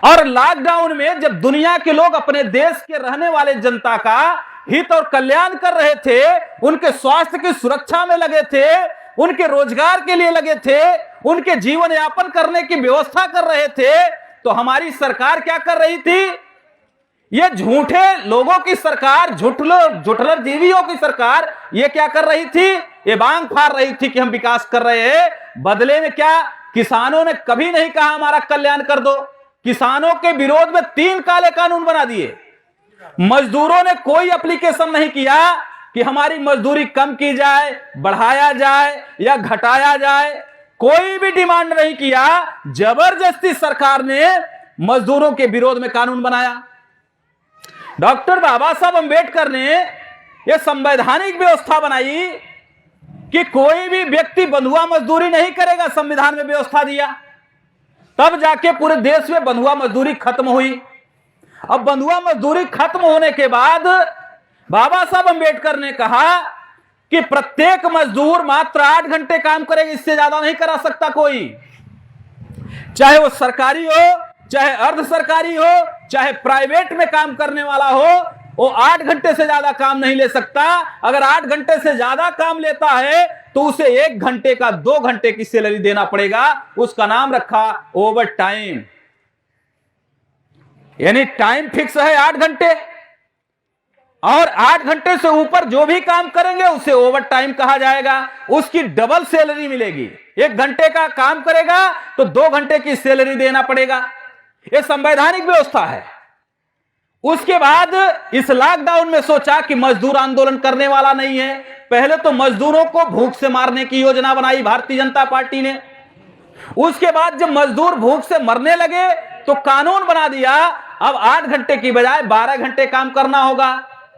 और लॉकडाउन में जब दुनिया के लोग अपने देश के रहने वाले जनता का हित और कल्याण कर रहे थे, उनके स्वास्थ्य की सुरक्षा में लगे थे, उनके रोजगार के लिए लगे थे, उनके जीवन यापन करने की व्यवस्था कर रहे थे, तो हमारी सरकार क्या कर रही थी? ये झूठे लोगों की सरकार, झुठलर जीवियों की सरकार ये क्या कर रही थी? ये बांग फाड़ रही थी कि हम विकास कर रहे हैं। बदले में क्या? किसानों ने कभी नहीं कहा हमारा कल्याण कर दो। किसानों के विरोध में 3 काले कानून बना दिए। मजदूरों ने कोई एप्लीकेशन नहीं किया कि हमारी मजदूरी कम की जाए, बढ़ाया जाए या घटाया जाए। कोई भी डिमांड नहीं किया। जबरदस्ती सरकार ने मजदूरों के विरोध में कानून बनाया। डॉक्टर बाबा साहब अंबेडकर ने यह संवैधानिक व्यवस्था बनाई कि कोई भी व्यक्ति बंधुआ मजदूरी नहीं करेगा। संविधान में व्यवस्था दिया, तब जाके पूरे देश में बंधुआ मजदूरी खत्म हुई। अब बंधुआ मजदूरी खत्म होने के बाद बाबा साहब अंबेडकर ने कहा कि प्रत्येक मजदूर मात्र 8 घंटे काम करेगा, इससे ज्यादा नहीं करा सकता कोई। चाहे वो सरकारी हो, चाहे अर्ध सरकारी हो, चाहे प्राइवेट में काम करने वाला हो, वो 8 घंटे से ज्यादा काम नहीं ले सकता। अगर 8 घंटे से ज्यादा काम लेता है तो उसे 1 घंटे का 2 घंटे की सैलरी देना पड़ेगा। उसका नाम रखा ओवर टाइम। यानी टाइम फिक्स है 8 घंटे, और 8 घंटे से ऊपर जो भी काम करेंगे उसे ओवर टाइम कहा जाएगा। उसकी डबल सैलरी मिलेगी। 1 घंटे का काम करेगा तो 2 घंटे की सैलरी देना पड़ेगा। यह संवैधानिक व्यवस्था है। उसके बाद इस लॉकडाउन में सोचा कि मजदूर आंदोलन करने वाला नहीं है। पहले तो मजदूरों को भूख से मारने की योजना बनाई भारतीय जनता पार्टी ने। उसके बाद जब मजदूर भूख से मरने लगे तो कानून बना दिया, अब 8 घंटे की बजाय 12 घंटे काम करना होगा।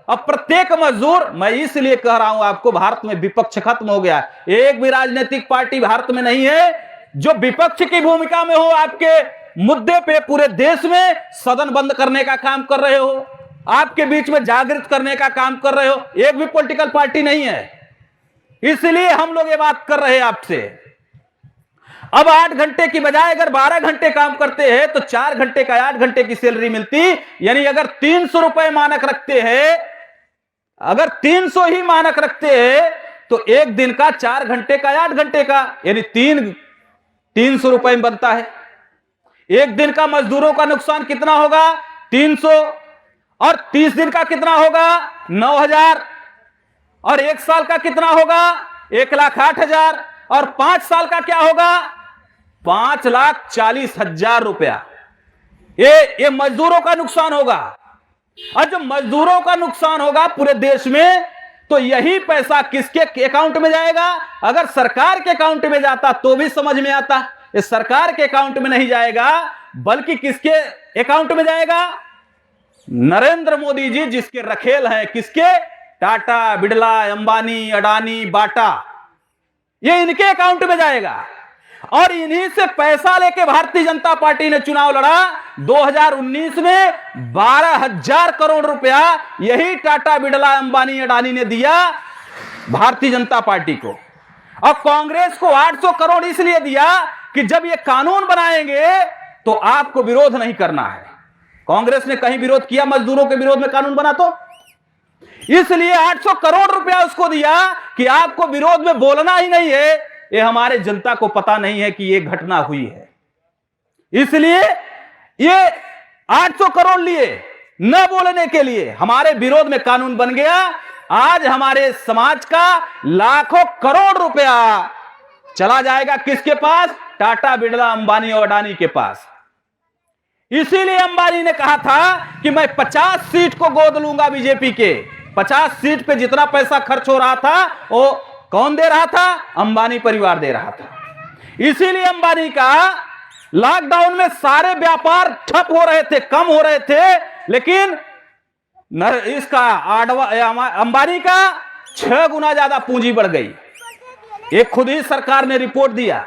अब प्रत्येक मजदूर, मैं इसलिए कह रहा हूं आपको, भारत में विपक्ष खत्म हो गया। एक भी राजनीतिक पार्टी भारत में नहीं है जो विपक्ष की भूमिका में हो। आपके मुद्दे पे पूरे देश में सदन बंद करने का काम कर रहे हो, आपके बीच में जागृत करने का काम कर रहे हो। एक भी पॉलिटिकल पार्टी नहीं है। इसलिए हम लोग ये बात कर रहे हैं आपसे। अब 8 घंटे की बजाय अगर 12 घंटे काम करते हैं तो 4 घंटे का 8 घंटे की सैलरी मिलती। यानी अगर 300 रुपए मानक रखते हैं, अगर 300 ही मानक रखते हैं तो 1 दिन का 4 घंटे का 8 घंटे का, यानी 300 रुपए में बनता है। 1 दिन का मजदूरों का नुकसान कितना होगा? 300। और 30 दिन का कितना होगा? 9,000। और 1 साल का कितना होगा? 1,08,000। और 5 साल का क्या होगा? 5,40,000 रुपया। ये मजदूरों का नुकसान होगा। और जब मजदूरों का नुकसान होगा पूरे देश में, तो यही पैसा किसके अकाउंट में जाएगा? अगर सरकार के अकाउंट में जाता तो भी समझ में आता। ये सरकार के अकाउंट में नहीं जाएगा, बल्कि किसके अकाउंट में जाएगा? नरेंद्र मोदी जी जिसके रखेल हैं, किसके? टाटा, बिड़ला, अंबानी, अडानी, बाटा, ये इनके अकाउंट में जाएगा। और इन्हीं से पैसा लेके भारतीय जनता पार्टी ने चुनाव लड़ा। 2019 में 12,000 करोड़ रुपया यही टाटा, बिड़ला, अंबानी, अडानी ने दिया भारतीय जनता पार्टी को। और कांग्रेस को 800 करोड़ इसलिए दिया कि जब ये कानून बनाएंगे तो आपको विरोध नहीं करना है। कांग्रेस ने कहीं विरोध किया मजदूरों के विरोध में कानून बना? तो इसलिए 800 करोड़ रुपया उसको दिया कि आपको विरोध में बोलना ही नहीं है। ये हमारे जनता को पता नहीं है कि ये घटना हुई है, इसलिए ये 800 करोड़ लिए न बोलने के लिए हमारे विरोध में कानून बन गया। आज हमारे समाज का लाखों करोड़ रुपया चला जाएगा किसके पास? टाटा, बिड़ला, अंबानी और अडानी के पास। इसीलिए अंबानी ने कहा था कि मैं 50 सीट को गोद लूंगा बीजेपी के। 50 सीट पे जितना पैसा खर्च हो रहा था वो कौन दे रहा था? अंबानी परिवार दे रहा था। इसीलिए अंबानी का लॉकडाउन में सारे व्यापार ठप हो रहे थे, कम हो रहे थे, लेकिन इसका अंबानी का 6 गुना ज्यादा पूंजी बढ़ गई। एक खुद ही सरकार ने रिपोर्ट दिया,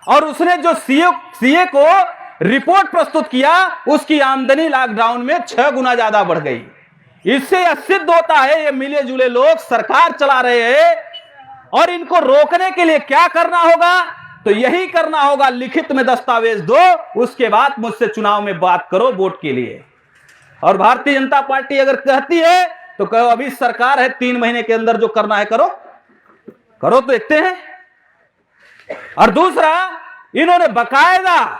और उसने जो सीए को रिपोर्ट प्रस्तुत किया, उसकी आमदनी लॉकडाउन में 6 गुना ज्यादा बढ़ गई। इससे यह सिद्ध होता है ये मिले जुले लोग सरकार चला रहे हैं, और इनको रोकने के लिए क्या करना होगा? तो यही करना होगा, लिखित में दस्तावेज दो, उसके बाद मुझसे चुनाव में बात करो वोट के लिए। और भारतीय जनता पार्टी अगर कहती है तो कहो अभी सरकार है, 3 महीने के अंदर जो करना है करो, करो तो देखते हैं। और दूसरा, इन्होंने बकायदा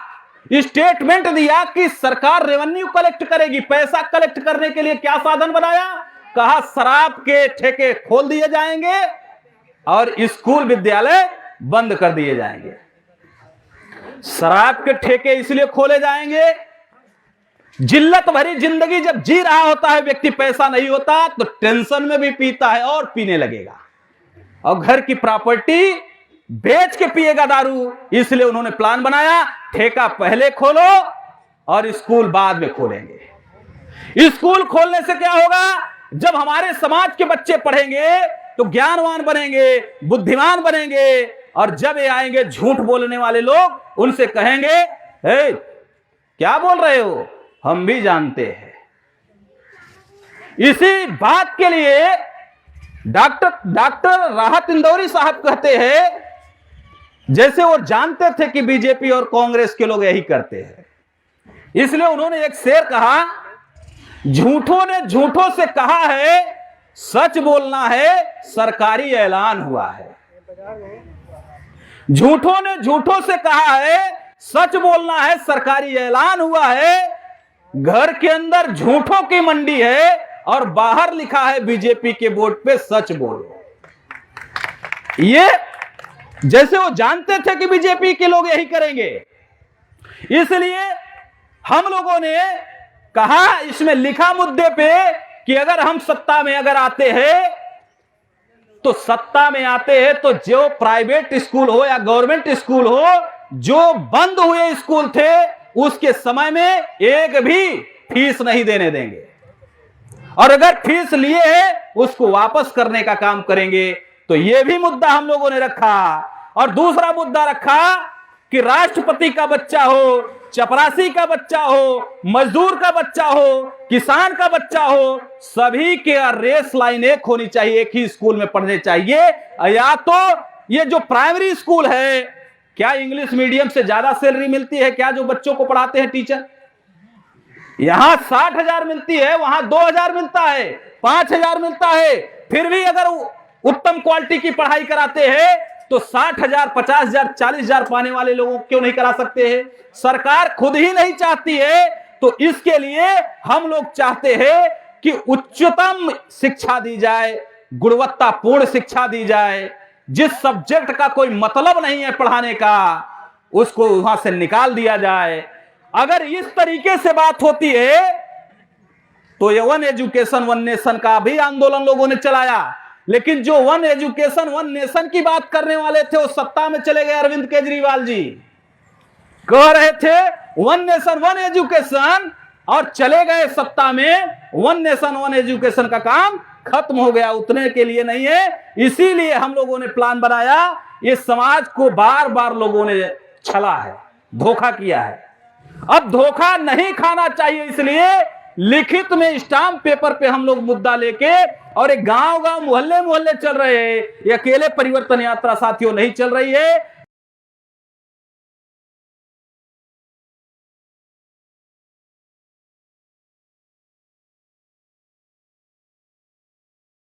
स्टेटमेंट दिया कि सरकार रेवेन्यू कलेक्ट करेगी। पैसा कलेक्ट करने के लिए क्या साधन बनाया? कहा शराब के ठेके खोल दिए जाएंगे और स्कूल विद्यालय बंद कर दिए जाएंगे। शराब के ठेके इसलिए खोले जाएंगे, जिल्लत भरी जिंदगी जब जी रहा होता है व्यक्ति, पैसा नहीं होता तो टेंशन में भी पीता है और पीने लगेगा, और घर की प्रॉपर्टी बेच के पिएगा दारू। इसलिए उन्होंने प्लान बनाया, ठेका पहले खोलो और स्कूल बाद में खोलेंगे। स्कूल खोलने से क्या होगा? जब हमारे समाज के बच्चे पढ़ेंगे तो ज्ञानवान बनेंगे, बुद्धिमान बनेंगे, और जब ये आएंगे झूठ बोलने वाले लोग, उनसे कहेंगे हे क्या बोल रहे हो, हम भी जानते हैं। इसी बात के लिए डॉक्टर राहत इंदौरी साहब कहते हैं, जैसे वो जानते थे कि बीजेपी और कांग्रेस के लोग यही करते हैं, इसलिए उन्होंने एक शेर कहा, झूठों ने झूठों से कहा है सच बोलना है, सरकारी ऐलान हुआ है। झूठों ने झूठों से कहा है सच बोलना है, सरकारी ऐलान हुआ है। घर के अंदर झूठों की मंडी है और बाहर लिखा है बीजेपी के बोर्ड पे सच बोलो। ये जैसे वो जानते थे कि बीजेपी के लोग यही करेंगे, इसलिए हम लोगों ने कहा इसमें लिखा मुद्दे पे कि अगर हम सत्ता में अगर आते हैं तो सत्ता में आते हैं तो जो प्राइवेट स्कूल हो या गवर्नमेंट स्कूल हो, जो बंद हुए स्कूल थे उसके समय में एक भी फीस नहीं देने देंगे, और अगर फीस लिए हैं उसको वापस करने का काम करेंगे। तो यह भी मुद्दा हम लोगों ने रखा। और दूसरा मुद्दा रखा कि राष्ट्रपति का बच्चा हो, चपरासी का बच्चा हो, मजदूर का बच्चा हो, किसान का बच्चा हो, सभी के रेस लाइन एक होनी चाहिए, एक ही स्कूल में पढ़ने चाहिए। या तो ये जो प्राइमरी स्कूल है, क्या इंग्लिश मीडियम से ज्यादा सैलरी मिलती है क्या जो बच्चों को पढ़ाते हैं टीचर? यहां 60,000 मिलती है, वहां 2,000 मिलता है, 5,000 मिलता है। फिर भी अगर उत्तम क्वालिटी की पढ़ाई कराते हैं तो 60,000, 50,000, 40,000 पाने वाले लोगों को क्यों नहीं करा सकते हैं? सरकार खुद ही नहीं चाहती है, तो इसके लिए हम लोग चाहते हैं कि उच्चतम शिक्षा दी जाए, गुणवत्तापूर्ण शिक्षा दी जाए। जिस सब्जेक्ट का कोई मतलब नहीं है पढ़ाने का, उसको वहां से निकाल दिया जाए। अगर इस तरीके से बात होती है तो ये वन एजुकेशन वन नेशन का भी आंदोलन लोगों ने चलाया, लेकिन जो वन एजुकेशन वन नेशन की बात करने वाले थे वो सत्ता में चले गए। अरविंद केजरीवाल जी कह रहे थे वन नेशन वन एजुकेशन, और चले गए सत्ता में, वन नेशन वन एजुकेशन का काम खत्म हो गया, उतने के लिए नहीं है। इसीलिए हम लोगों ने प्लान बनाया। ये समाज को बार बार लोगों ने छला है, धोखा किया है। अब धोखा नहीं खाना चाहिए, इसलिए लिखित में स्टाम्प पेपर पे हम लोग मुद्दा लेके, और एक गांव गांव मोहल्ले मोहल्ले चल रहे हैं। ये अकेले परिवर्तन यात्रा साथियों नहीं चल रही है।